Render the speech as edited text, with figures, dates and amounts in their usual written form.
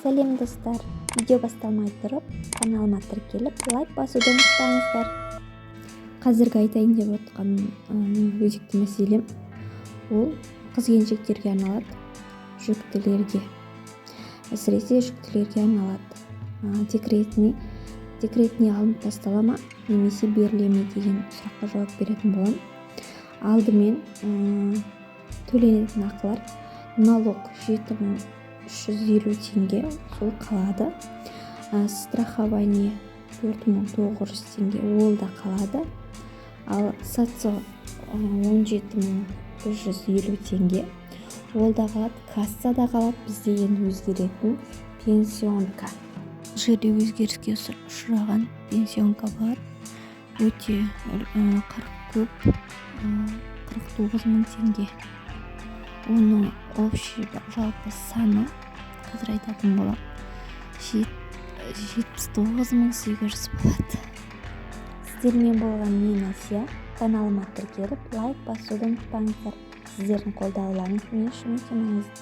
Сәлем достар, видео басталмай тұрып, каналыма тіркеліп, лайк басуды ұмытпаңыздар. Қазіргі айтайын деп отқан өзекті мәселем ол қыз-келіншектерге арналады, жүктілерге. Әсіресе жүктілерге арналады. Декретіне алынып тастала ма, немесе беріле ме деген сұраққа жауап беретін боламын. Алдымен төленетін ақылар налог 7350 теңге, сол қалады. Страхование 4900 теңге, ол да қалады. Ал социо 17150 теңге, ол да қалады. Кассада қалады. Бізде енді өзгеретін пенсионка. Жерде өзгеріске ұшыраған пенсионка бар. Өте көп, 49 мың теңге. Оның общий жалпы саны қазір айтатын болам 79800 болады. Сіздермен болған мен Асия. Каналыма тіркеліп, лайк басуды ұмытпаңыздар. Сіздердің қолдауларыңыз мен үшін өте маңызды.